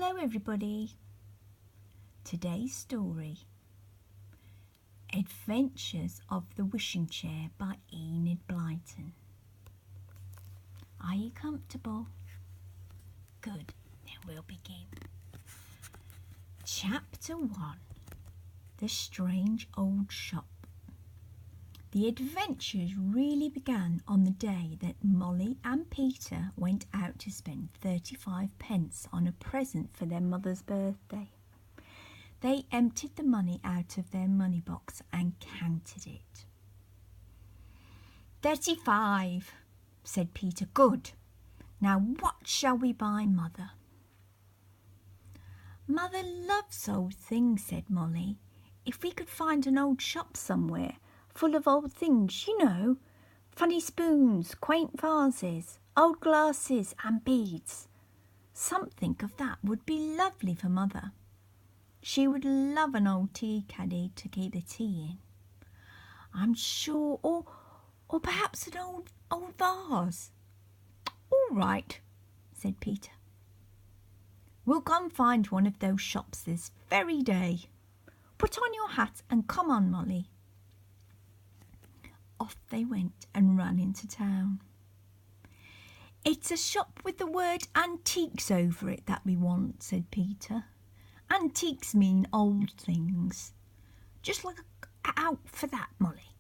Hello everybody. Today's story, Adventures of the Wishing Chair by Enid Blyton. Are you comfortable? Good, then we'll begin. Chapter 1. The Strange Old Shop. The adventures really began on the day that Molly and Peter went out to spend 35 pence on a present for their mother's birthday. They emptied the money out of their money box and counted it. 35, said Peter. Good. Now what shall we buy, Mother? Mother loves old things, said Molly. If we could find an old shop somewhere, full of old things, you know, funny spoons, quaint vases, old glasses and beads. Something of that would be lovely for Mother. She would love an old tea caddy to keep the tea in, I'm sure, or perhaps an old vase. All right, said Peter. We'll go and find one of those shops this very day. Put on your hat and come on, Molly. Off they went and ran into town. It's a shop with the word antiques over it that we want, said Peter. Antiques mean old things. Just look out for that, Molly.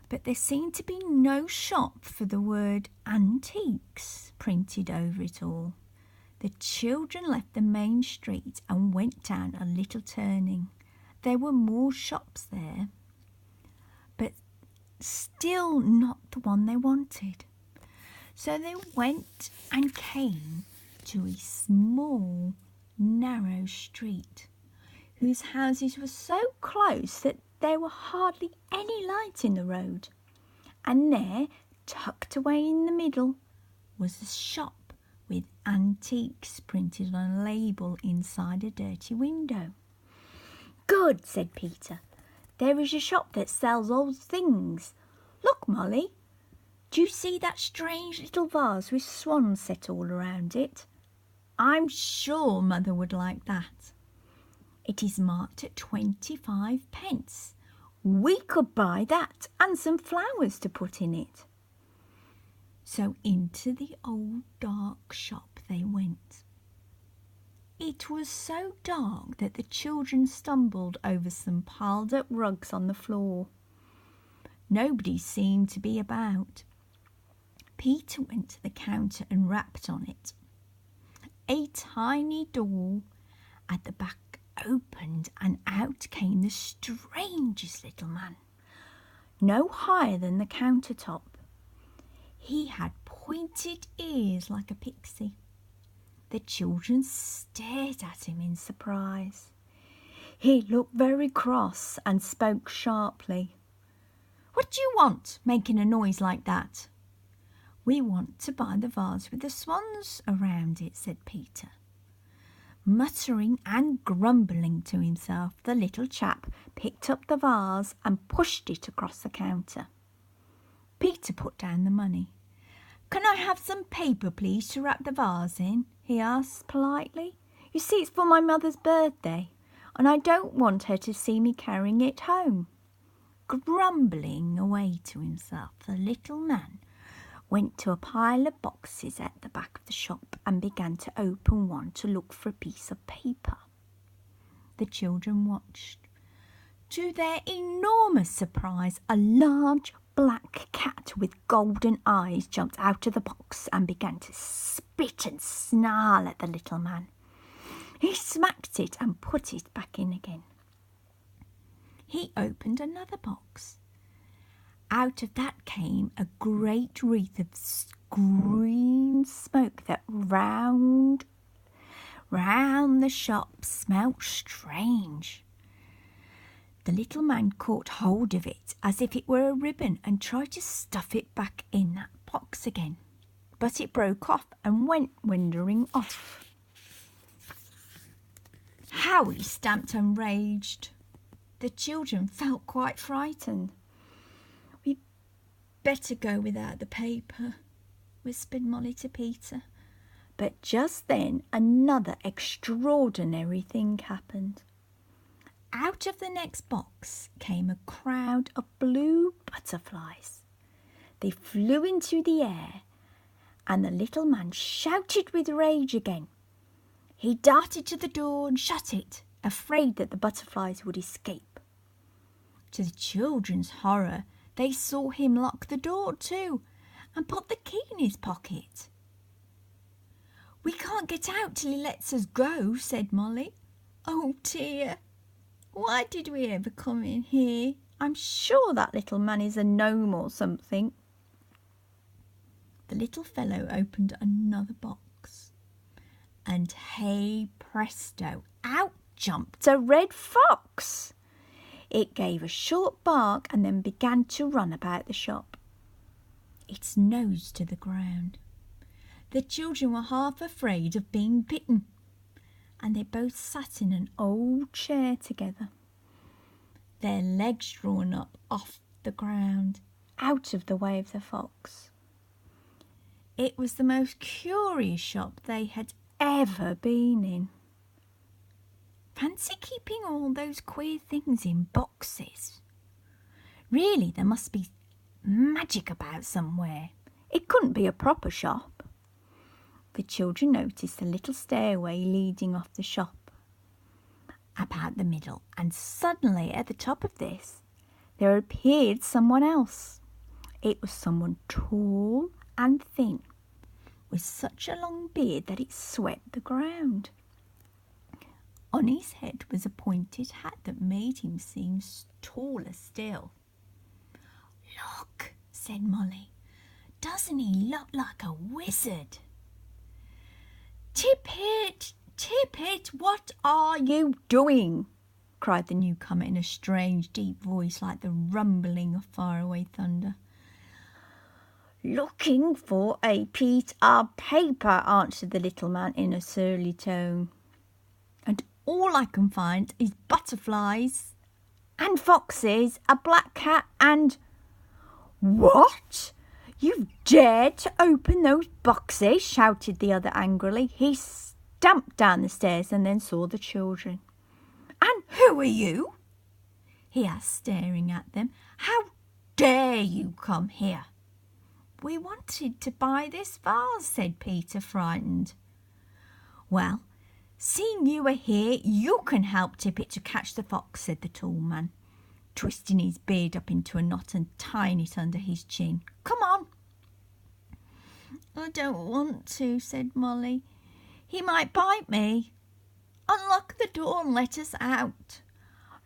But there seemed to be no shop for the word antiques printed over it all. The children left the main street and went down a little turning. There were more shops there, but still not the one they wanted. So they went and came to a small, narrow street, whose houses were so close that there were hardly any light in the road. And there, tucked away in the middle, was a shop with antiques printed on a label inside a dirty window. Good, said Peter. There is a shop that sells old things. Look, Molly, do you see that strange little vase with swans set all around it? I'm sure Mother would like that. It is marked at 25 pence. We could buy that and some flowers to put in it. So into the old dark shop they went. It was so dark that the children stumbled over some piled up rugs on the floor. Nobody seemed to be about. Peter went to the counter and rapped on it. A tiny door at the back opened and out came the strangest little man, no higher than the countertop. He had pointed ears like a pixie. The children stared at him in surprise. He looked very cross and spoke sharply. What do you want, making a noise like that? We want to buy the vase with the swans around it, said Peter. Muttering and grumbling to himself, the little chap picked up the vase and pushed it across the counter. Peter put down the money. Can I have some paper, please, to wrap the vase in? He asked politely. You see, it's for my mother's birthday, and I don't want her to see me carrying it home. Grumbling away to himself, the little man went to a pile of boxes at the back of the shop and began to open one to look for a piece of paper. The children watched. To their enormous surprise, a large black cat with golden eyes jumped out of the box and began to spit and snarl at the little man. He smacked it and put it back in again. He opened another box. Out of that came a great wreath of green smoke that round the shop smelt strange. The little man caught hold of it as if it were a ribbon and tried to stuff it back in that box again, but it broke off and went wandering off. How he stamped and raged. The children felt quite frightened. We'd better go without the paper, whispered Molly to Peter. But just then another extraordinary thing happened. Out of the next box came a crowd of blue butterflies. They flew into the air, and the little man shouted with rage again. He darted to the door and shut it, afraid that the butterflies would escape. To the children's horror, they saw him lock the door too and put the key in his pocket. "We can't get out till he lets us go," said Molly. "Oh dear, why did we ever come in here? I'm sure that little man is a gnome or something." The little fellow opened another box, and hey presto, out jumped a red fox. It gave a short bark and then began to run about the shop, its nose to the ground. The children were half afraid of being bitten, and they both sat in an old chair together, their legs drawn up off the ground, out of the way of the fox. It was the most curious shop they had ever been in. Fancy keeping all those queer things in boxes. Really, there must be magic about somewhere. It couldn't be a proper shop. The children noticed a little stairway leading off the shop about the middle, and suddenly at the top of this there appeared someone else. It was someone tall and thin, with such a long beard that it swept the ground. On his head was a pointed hat that made him seem taller still. "Look," said Molly, "doesn't he look like a wizard?" "Tippet, Tippet, what are you doing?" cried the newcomer in a strange, deep voice like the rumbling of faraway thunder. "Looking for a piece of paper," answered the little man in a surly tone. "And all I can find is butterflies and foxes, a black cat and—" "What? You dared to open those boxes?" shouted the other angrily. He stamped down the stairs and then saw the children. "And who are you?" he asked, staring at them. "How dare you come here?" "We wanted to buy this vase," said Peter, frightened. "Well, seeing you are here, you can help Tippet to catch the fox," said the tall man, twisting his beard up into a knot and tying it under his chin. "Come on." "I don't want to," said Molly. "He might bite me. Unlock the door and let us out."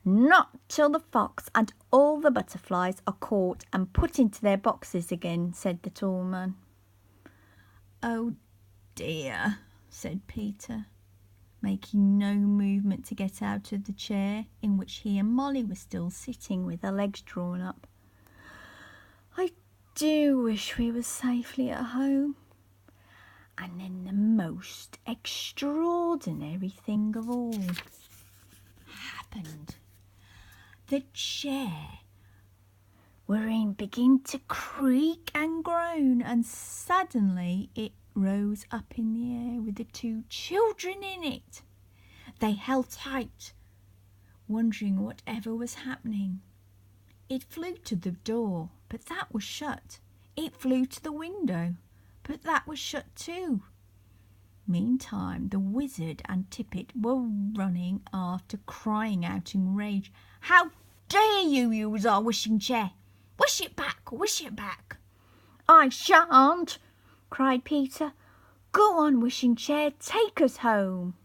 "Not till the fox and all the butterflies are caught and put into their boxes again," said the tall man. "Oh dear," said Peter, making no movement to get out of the chair in which he and Molly were still sitting with their legs drawn up. "I do wish we were safely at home." And then the most extraordinary thing of all happened. The chair we're in began to creak and groan, and suddenly it rose up in the air with the two children in it. They held tight, wondering whatever was happening. It flew to the door, but that was shut. It flew to the window, but that was shut too. Meantime, the wizard and Tippet were running after, crying out in rage, "How dare you use our wishing chair? Wish it back, wish it back." "I shan't," cried Peter. "Go on, wishing chair, take us home."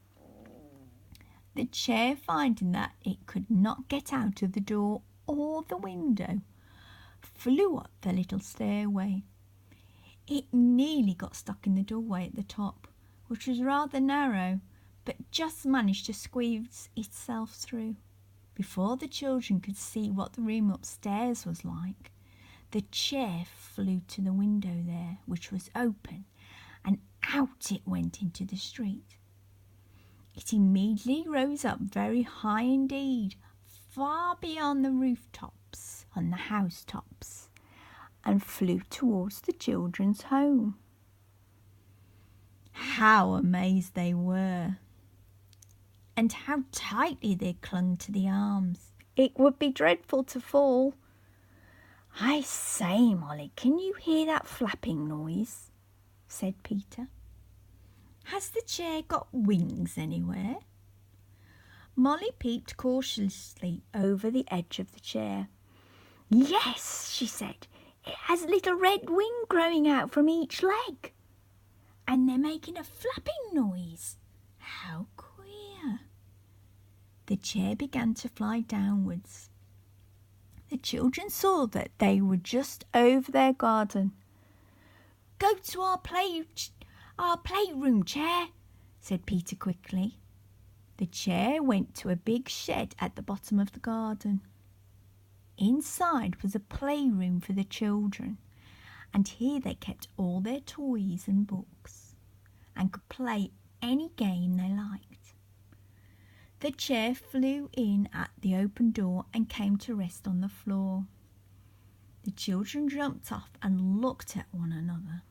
The chair, finding that it could not get out of the door or the window, flew up the little stairway. It nearly got stuck in the doorway at the top, which was rather narrow, but just managed to squeeze itself through. Before the children could see what the room upstairs was like, the chair flew to the window there, which was open, and out it went into the street. It immediately rose up very high indeed, far beyond the rooftops and the housetops, and flew towards the children's home. How amazed they were, and how tightly they clung to the arms. It would be dreadful to fall. "I say, Molly, can you hear that flapping noise?" said Peter. "Has the chair got wings anywhere?" Molly peeped cautiously over the edge of the chair. "Yes," she said, "it has a little red wing growing out from each leg. And they're making a flapping noise. How queer." The chair began to fly downwards. The children saw that they were just over their garden. "Go to our playroom chair," said Peter quickly. The chair went to a big shed at the bottom of the garden. Inside was a playroom for the children, and here they kept all their toys and books, and could play any game they liked. The chair flew in at the open door and came to rest on the floor. The children jumped off and looked at one another.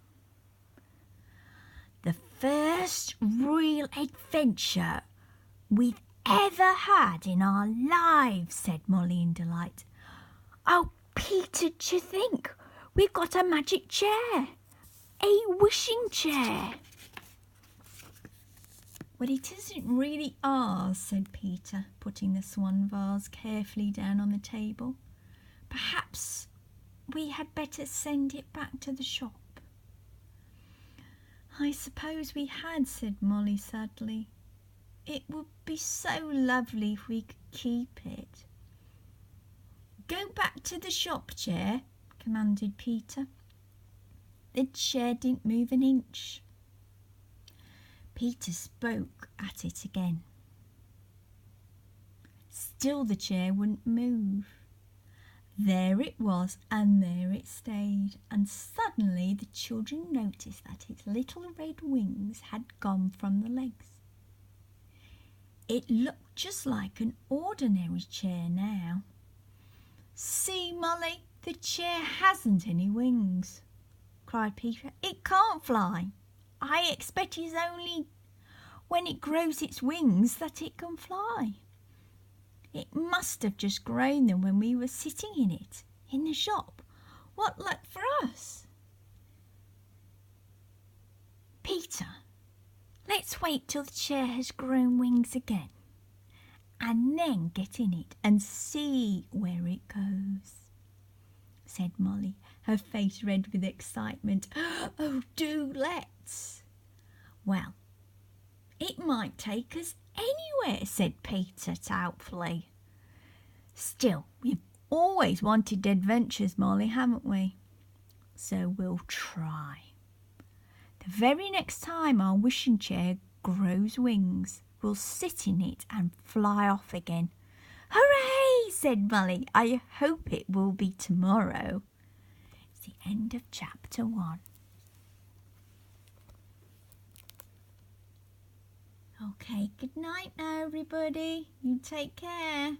"The first real adventure we've ever had in our lives," said Molly in delight. "Oh, Peter, d'you think we've got a magic chair? A wishing chair?" "Well, it isn't really ours," said Peter, putting the swan vase carefully down on the table. "Perhaps we had better send it back to the shop." "I suppose we had," said Molly sadly. "It would be so lovely if we could keep it." "Go back to the shop, chair," commanded Peter. The chair didn't move an inch. Peter spoke at it again. Still the chair wouldn't move. There it was, and there it stayed, and suddenly the children noticed that its little red wings had gone from the legs. It looked just like an ordinary chair now. "See, Molly, the chair hasn't any wings," cried Peter. "It can't fly. I expect it's only when it grows its wings that it can fly. It must have just grown them when we were sitting in it in the shop. What luck for us!" "Peter, let's wait till the chair has grown wings again, and then get in it and see where it goes," said Molly, her face red with excitement. "Oh, do let's." "Well, it might take us anywhere," said Peter doubtfully. "Still, we've always wanted adventures, Molly, haven't we? So we'll try. The very next time our wishing chair grows wings, we'll sit in it and fly off again." "Hooray!" said Molly. "I hope it will be tomorrow." It's the end of chapter 1. Okay, good night now, everybody. You take care.